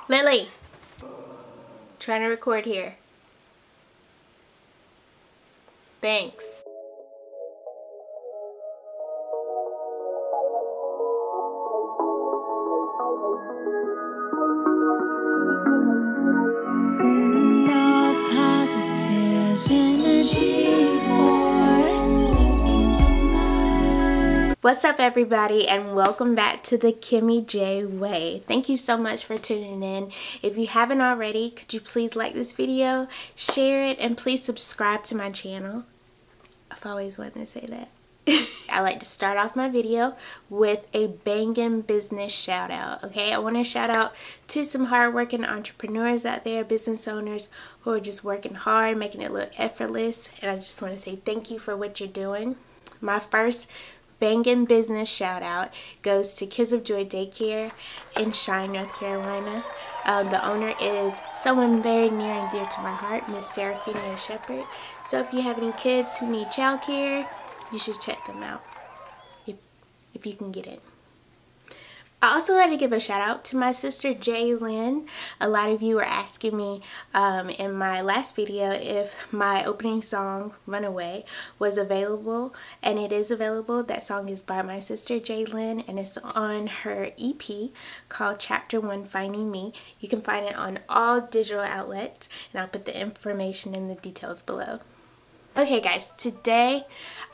Lily, trying to record here. Thanks. What's up, everybody, and welcome back to the KiMiiJ way. Thank you so much for tuning in. If you haven't already, could you please like this video, share it, and please subscribe to my channel. I've always wanted to say that. I like to start off my video with a banging business shout out. Okay, I want to shout out to some hardworking entrepreneurs out there, business owners who are just working hard, making it look effortless, and I just want to say thank you for what you're doing. My first banging business shout out goes to Kids of Joy Daycare in Cheyenne, North Carolina. The owner is someone very near and dear to my heart, Miss Seraphina Shepherd. So if you have any kids who need childcare, you should check them out if you can get it. I also like to give a shout out to my sister J.Lynn. A lot of you were asking me in my last video if my opening song, Runaway, was available, and it is available. That song is by my sister J.Lynn, and it's on her EP called Chapter 1 Finding Me. You can find it on all digital outlets, and I'll put the information in the details below. Okay guys, today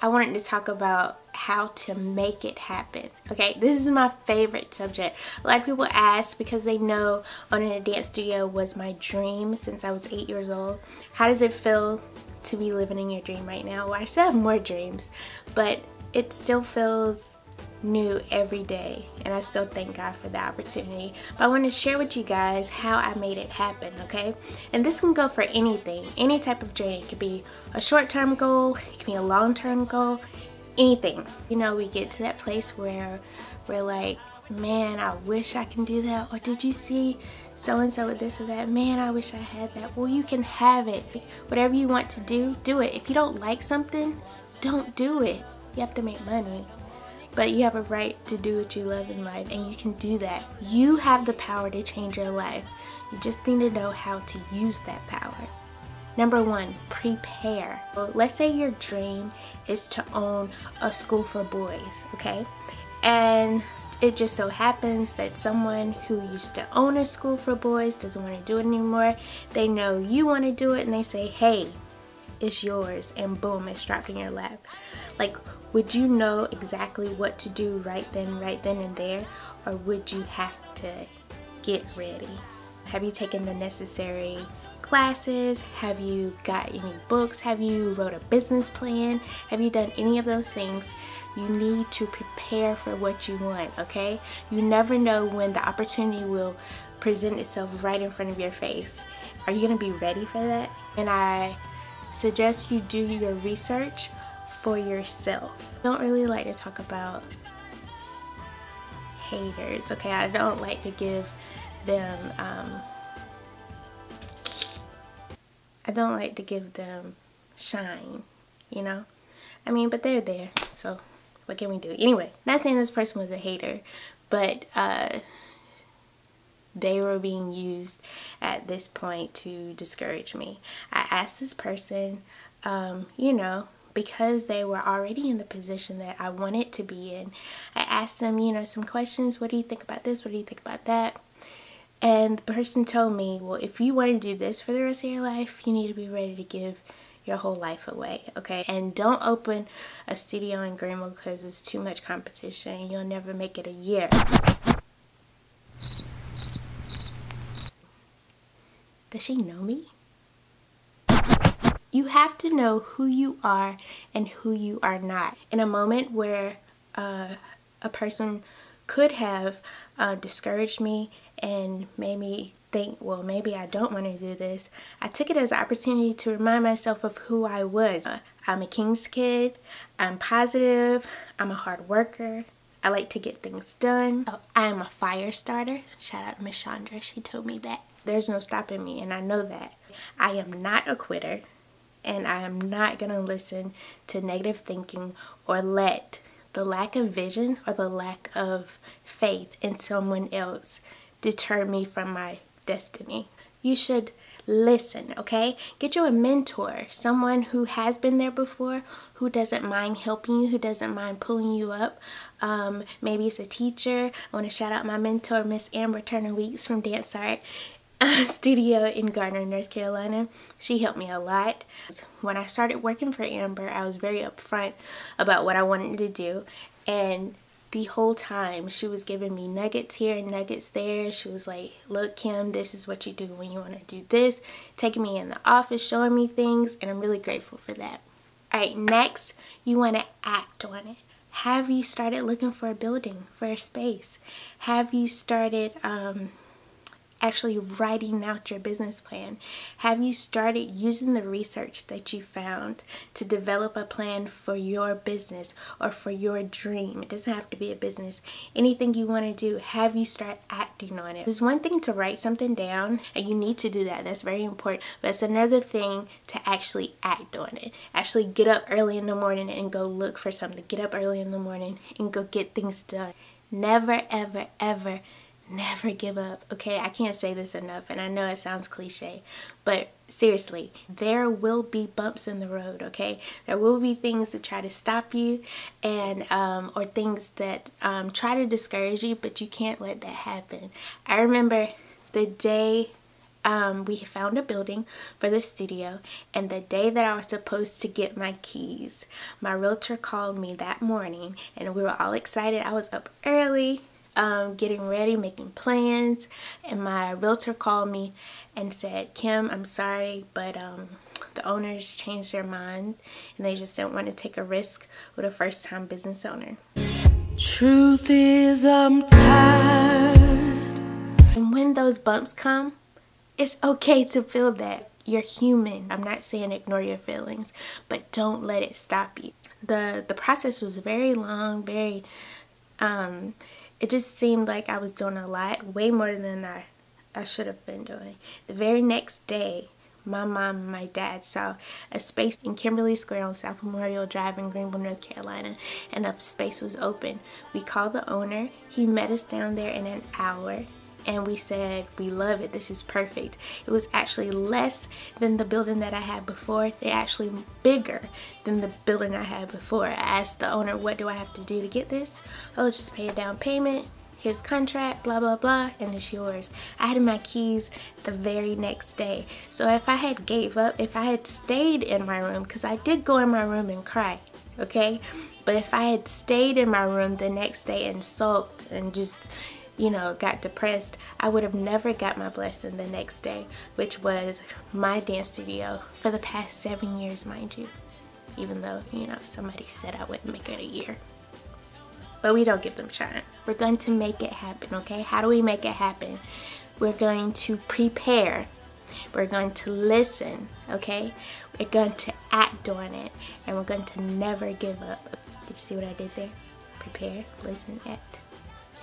I wanted to talk about how to make it happen. Okay, this is my favorite subject. A lot of people ask because they know owning a dance studio was my dream since I was 8 years old. How does it feel to be living in your dream right now? Well, I still have more dreams, but it still feels new every day, and I still thank God for the opportunity. But I want to share with you guys how I made it happen, okay? And this can go for anything, any type of dream. It could be a short-term goal, it could be a long-term goal, anything. You know, we get to that place where we're like, man, I wish I can do that. Or did you see so-and-so with this or that? Man, I wish I had that. Well, you can have it. Whatever you want to do, do it. If you don't like something, don't do it. You have to make money. But you have a right to do what you love in life, and you can do that. You have the power to change your life. You just need to know how to use that power. Number one, prepare. Well, let's say your dream is to own a school for boys, okay? And it just so happens that someone who used to own a school for boys doesn't want to do it anymore. They know you want to do it, and they say, hey, it's yours, and boom, it's dropped in your lap. Like, would you know exactly what to do right then and there, or would you have to get ready? Have you taken the necessary classes? Have you got any books? Have you wrote a business plan? Have you done any of those things? You need to prepare for what you want, okay? You never know when the opportunity will present itself right in front of your face. Are you gonna be ready for that? And I suggest you do your research for yourself. I don't really like to talk about haters, okay? I don't like to give them I don't like to give them shine, you know? I mean, but they're there, so what can we do? Anyway, not saying this person was a hater, but they were being used at this point to discourage me. I asked this person, you know, because they were already in the position that I wanted to be in. I asked them, you know, some questions. What do you think about this? What do you think about that? And the person told me, well, if you want to do this for the rest of your life, you need to be ready to give your whole life away, okay? And don't open a studio in Greenville because it's too much competition. You'll never make it a year. Does she know me? You have to know who you are and who you are not. In a moment where a person could have discouraged me and made me think, well, maybe I don't want to do this, I took it as an opportunity to remind myself of who I was. I'm a King's kid, I'm positive, I'm a hard worker, I like to get things done. I am a fire starter. Shout out to Miss Chandra, she told me that. There's no stopping me, and I know that. I am not a quitter, and I am not gonna listen to negative thinking or let the lack of vision or the lack of faith in someone else deter me from my destiny. You should listen, okay? Get you a mentor, someone who has been there before, who doesn't mind helping you, who doesn't mind pulling you up. Maybe it's a teacher. I want to shout out my mentor, Miss Amber Turner Weeks from Dance Art Studio in Garner, North Carolina. She helped me a lot. When I started working for Amber, I was very upfront about what I wanted to do, and the whole time she was giving me nuggets here and nuggets there. She was like, look, Kim, this is what you do when you want to do this, taking me in the office, showing me things, and I'm really grateful for that. All right, next, you want to act on it. Have you started looking for a building, for a space? Have you started actually writing out your business plan? Have you started using the research that you found to develop a plan for your business or for your dream? It doesn't have to be a business. Anything you want to do, have you start acting on it? It's one thing to write something down, and you need to do that. That's very important. But it's another thing to actually act on it. Actually get up early in the morning and go look for something. Get up early in the morning and go get things done. Never, ever, ever, never give up, okay? I can't say this enough, and I know it sounds cliche, but seriously, there will be bumps in the road, okay? There will be things that try to stop you, and or things that try to discourage you, but you can't let that happen. I remember the day we found a building for the studio, and the day that I was supposed to get my keys, my realtor called me that morning, and we were all excited. I was up early, getting ready, making plans, and my realtor called me and said, Kim, I'm sorry, but the owners changed their mind and they just didn't want to take a risk with a first-time business owner. Truth is, I'm tired. And when those bumps come, it's okay to feel that. You're human. I'm not saying ignore your feelings, but don't let it stop you. The process was very long, very it just seemed like I was doing a lot, way more than I should have been doing. The very next day, my mom and my dad saw a space in Kimberly Square on South Memorial Drive in Greenville, North Carolina, and the space was open. We called the owner. He met us down there in an hour, and we said, we love it, this is perfect. It was actually less than the building that I had before. They're actually bigger than the building I had before. I asked the owner, what do I have to do to get this? Oh, just pay a down payment, here's contract, blah blah blah, and it's yours. I had my keys the very next day. So if I had gave up, if I had stayed in my room, because I did go in my room and cry, okay? But if I had stayed in my room the next day and sulked and just, you know, got depressed, I would have never got my blessing the next day, which was my dance studio for the past 7 years, mind you. Even though, you know, somebody said I wouldn't make it a year. But we don't give them shine. We're going to make it happen, okay? How do we make it happen? We're going to prepare. We're going to listen, okay? We're going to act on it. And we're going to never give up. Did you see what I did there? Prepare, listen, act.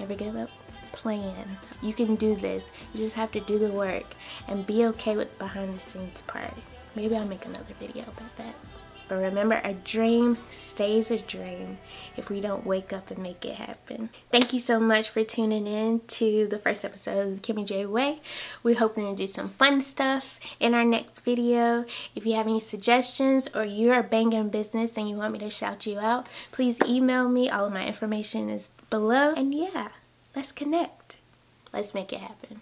Never give up. Plan. You can do this. You just have to do the work and be okay with behind the scenes part. Maybe I'll make another video about that. But remember, a dream stays a dream if we don't wake up and make it happen. Thank you so much for tuning in to the first episode of the KiMiiJ Way. We're hoping to do some fun stuff in our next video. If you have any suggestions or you're a banging business and you want me to shout you out, please email me. All of my information is below. And yeah, let's connect. Let's make it happen.